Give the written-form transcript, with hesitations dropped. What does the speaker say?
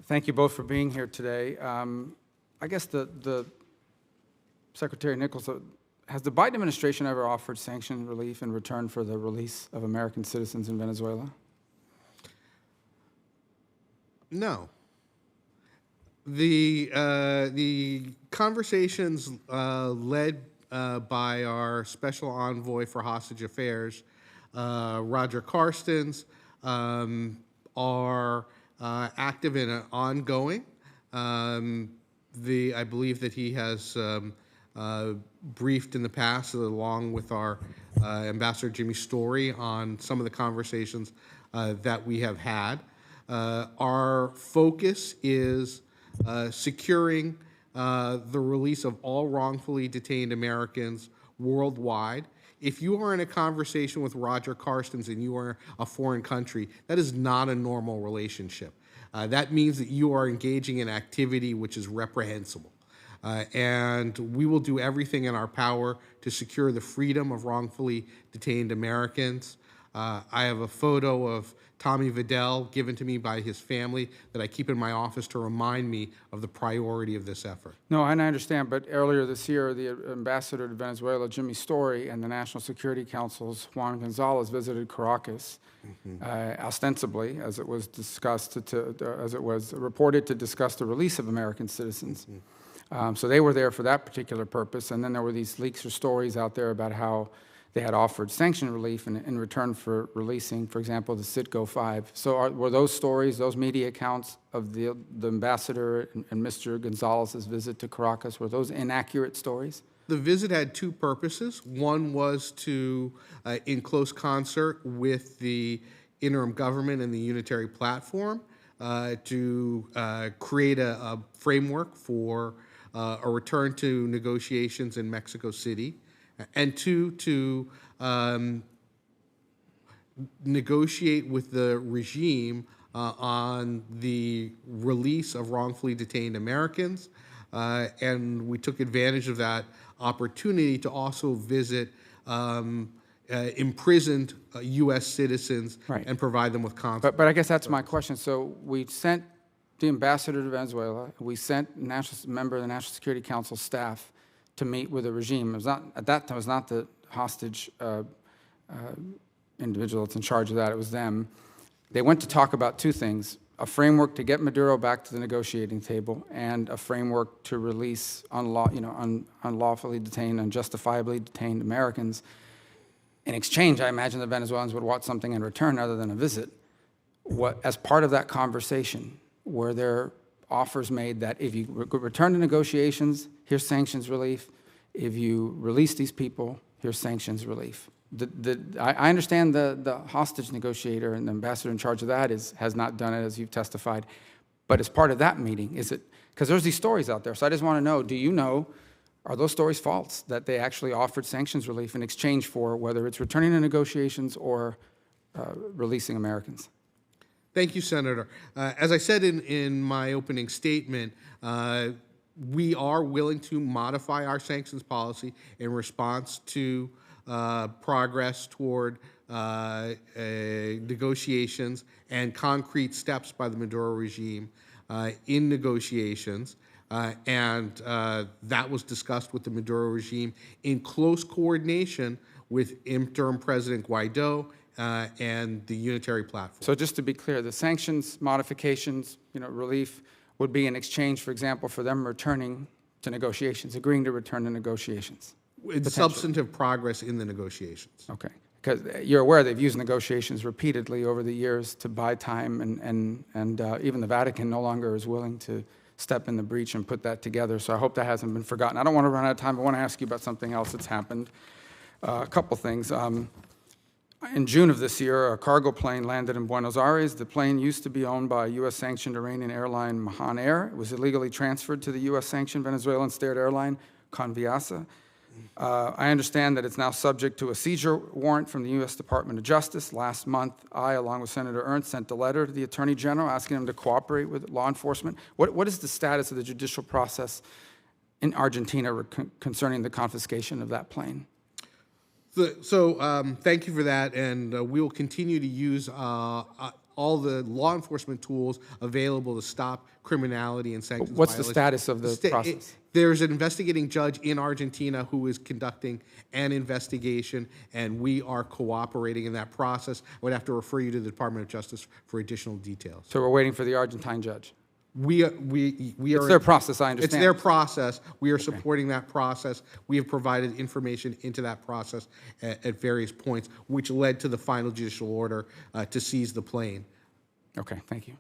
Thank you both for being here today. I guess the Secretary Nichols, has the Biden administration ever offered sanction relief in return for the release of American citizens in Venezuela? No. The conversations led by our special envoy for hostage affairs, Roger Carstens, are active and ongoing. I believe that he has briefed in the past, along with our Ambassador Jimmy Story, on some of the conversations that we have had. Our focus is securing the release of all wrongfully detained Americans worldwide. If you are in a conversation with Roger Carstens and you are a foreign country, that is not a normal relationship. That means that you are engaging in activity which is reprehensible. And we will do everything in our power to secure the freedom of wrongfully detained Americans. I have a photo of Tommy Vidal given to me by his family that I keep in my office to remind me of the priority of this effort. No, and I understand, but earlier this year, the ambassador to Venezuela, Jimmy Story, and the National Security Council's Juan Gonzalez visited Caracas, ostensibly, as it was discussed, as it was reported, to discuss the release of American citizens. So they were there for that particular purpose, and then there were these leaks or stories out there about how they had offered sanction relief in return for releasing, for example, the Citgo 5. So were those stories, those media accounts of the ambassador and Mr. Gonzalez's visit to Caracas, were those inaccurate stories? The visit had two purposes. One was to, in close concert with the interim government and the unitary platform, to create a framework for a return to negotiations in Mexico City, and two, to negotiate with the regime on the release of wrongfully detained Americans. And we took advantage of that opportunity to also visit imprisoned U.S. citizens, right, and provide them with consular. But I guess that's my question. So we sent the ambassador to Venezuela. We sent a member of the National Security Council staff to meet with the regime. It was not, at that time, it was not the hostage individual that's in charge of that. It was them. They went to talk about two things: a framework to get Maduro back to the negotiating table, and a framework to release unlawfully detained, unjustifiably detained Americans. In exchange, I imagine the Venezuelans would want something in return other than a visit. As part of that conversation, were there offers made that if you return to negotiations, here's sanctions relief; if you release these people, here's sanctions relief? I understand the hostage negotiator and the ambassador in charge of that has not done it, as you've testified. But as part of that meeting, is it, because there's these stories out there, so I just want to know, do you know, are those stories false, that they actually offered sanctions relief in exchange for whether it's returning to negotiations or releasing Americans? Thank you, Senator. As I said in my opening statement, we are willing to modify our sanctions policy in response to progress toward negotiations and concrete steps by the Maduro regime in negotiations. And that was discussed with the Maduro regime in close coordination with interim President Guaido and the unitary platform. So just to be clear, the sanctions modifications, relief would be in exchange, for example, for them returning to negotiations, agreeing to return to negotiations. It's substantive progress in the negotiations. Okay, because you're aware they've used negotiations repeatedly over the years to buy time, and even the Vatican no longer is willing to step in the breach and put that together. So I hope that hasn't been forgotten. I don't want to run out of time. I want to ask you about something else that's happened. A couple things. In June of this year, a cargo plane landed in Buenos Aires. The plane used to be owned by U.S.-sanctioned Iranian airline Mahan Air. It was illegally transferred to the U.S.-sanctioned Venezuelan state airline Conviasa. I understand that it's now subject to a seizure warrant from the U.S. Department of Justice. Last month, I, along with Senator Ernst, sent a letter to the Attorney General asking him to cooperate with law enforcement. What is the status of the judicial process in Argentina concerning the confiscation of that plane? So thank you for that, and we will continue to use all the law enforcement tools available to stop criminality and sanctions What's the violations. status of the process? There's an investigating judge in Argentina who is conducting an investigation, and we are cooperating in that process. I would have to refer you to the Department of Justice for additional details. So we're waiting for the Argentine judge. We are. It's their process, I understand. It's their process. We are supporting that process. We have provided information into that process at various points, which led to the final judicial order to seize the plane. Okay, thank you.